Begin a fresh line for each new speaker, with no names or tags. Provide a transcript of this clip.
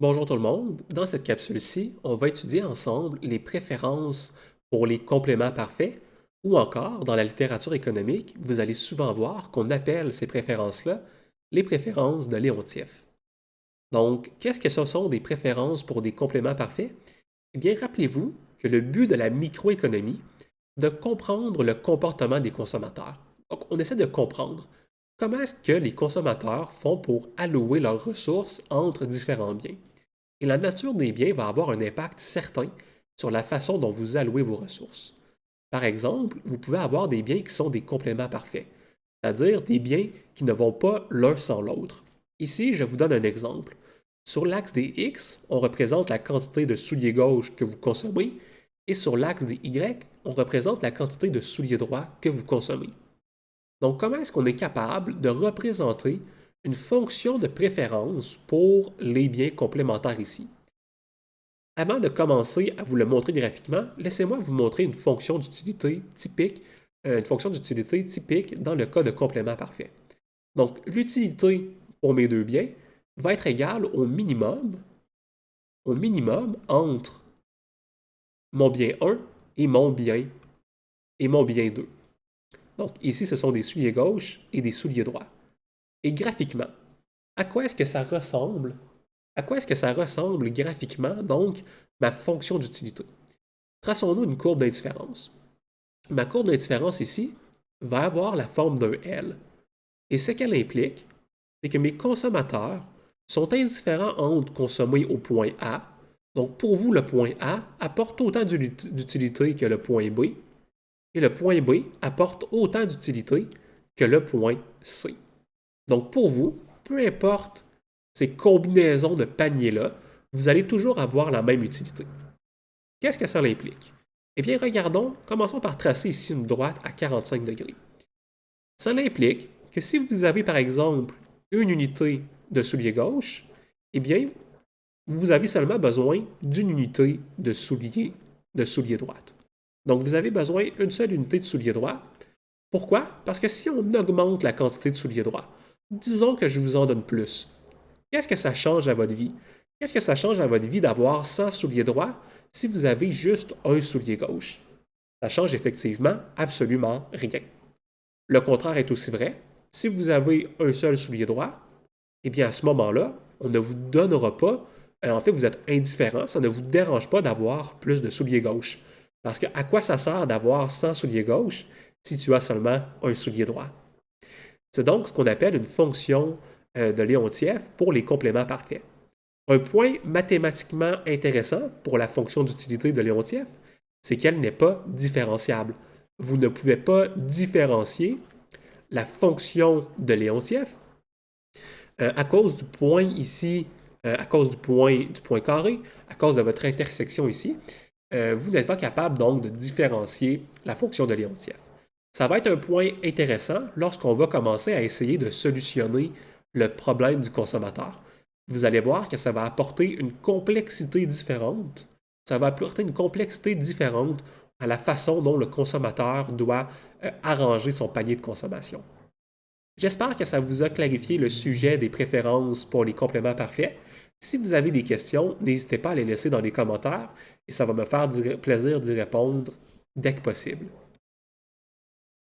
Bonjour tout le monde. Dans cette capsule-ci, on va étudier ensemble les préférences pour les compléments parfaits ou encore, dans la littérature économique, vous allez souvent voir qu'on appelle ces préférences-là les préférences de Léontief. Donc, qu'est-ce que ce sont des préférences pour des compléments parfaits? Eh bien, rappelez-vous que le but de la microéconomie, c'est de comprendre le comportement des consommateurs. Donc, on essaie de comprendre comment est-ce que les consommateurs font pour allouer leurs ressources entre différents biens. Et la nature des biens va avoir un impact certain sur la façon dont vous allouez vos ressources. Par exemple, vous pouvez avoir des biens qui sont des compléments parfaits, c'est-à-dire des biens qui ne vont pas l'un sans l'autre. Ici, je vous donne un exemple. Sur l'axe des X, on représente la quantité de souliers gauche que vous consommez, et sur l'axe des Y, on représente la quantité de souliers droits que vous consommez. Donc, comment est-ce qu'on est capable de représenter une fonction de préférence pour les biens complémentaires ici? Avant de commencer à vous le montrer graphiquement, laissez-moi vous montrer une fonction d'utilité typique dans le cas de complément parfait. Donc, l'utilité pour mes deux biens va être égale au minimum entre mon bien 1 et mon bien 2. Donc, ici, ce sont des souliers gauche et des souliers droits. Et graphiquement, à quoi est-ce que ça ressemble? À quoi est-ce que ça ressemble graphiquement, donc, ma fonction d'utilité? Traçons-nous une courbe d'indifférence. Ma courbe d'indifférence ici va avoir la forme d'un L. Et ce qu'elle implique, c'est que mes consommateurs sont indifférents entre consommer au point A. Donc pour vous, le point A apporte autant d'utilité que le point B, et le point B apporte autant d'utilité que le point C. Donc pour vous, peu importe ces combinaisons de paniers-là, vous allez toujours avoir la même utilité. Qu'est-ce que ça implique? Eh bien, regardons, commençons par tracer ici une droite à 45 degrés. Ça implique que si vous avez par exemple une unité de soulier gauche, eh bien, vous avez seulement besoin d'une unité de soulier droite. Donc, vous avez besoin d'une seule unité de soulier droit. Pourquoi? Parce que si on augmente la quantité de souliers droits, disons que je vous en donne plus, qu'est-ce que ça change à votre vie? Qu'est-ce que ça change à votre vie d'avoir 100 souliers droits si vous avez juste un soulier gauche? Ça change effectivement absolument rien. Le contraire est aussi vrai. Si vous avez un seul soulier droit, eh bien à ce moment-là, on ne vous donnera pas, en fait vous êtes indifférent, ça ne vous dérange pas d'avoir plus de souliers gauche. Parce que à quoi ça sert d'avoir 100 souliers gauche si tu as seulement un soulier droit? C'est donc ce qu'on appelle une fonction de Léontief pour les compléments parfaits. Un point mathématiquement intéressant pour la fonction d'utilité de Léontief, c'est qu'elle n'est pas différenciable. Vous ne pouvez pas différencier la fonction de Léontief à cause du point ici, à cause du point carré, à cause de votre intersection ici. Vous n'êtes pas capable donc de différencier la fonction de Léontief. Ça va être un point intéressant lorsqu'on va commencer à essayer de solutionner le problème du consommateur. Vous allez voir que ça va apporter une complexité différente. Ça va apporter une complexité différente à la façon dont le consommateur doit arranger son panier de consommation. J'espère que ça vous a clarifié le sujet des préférences pour les compléments parfaits. Si vous avez des questions, n'hésitez pas à les laisser dans les commentaires et ça va me faire plaisir d'y répondre dès que possible.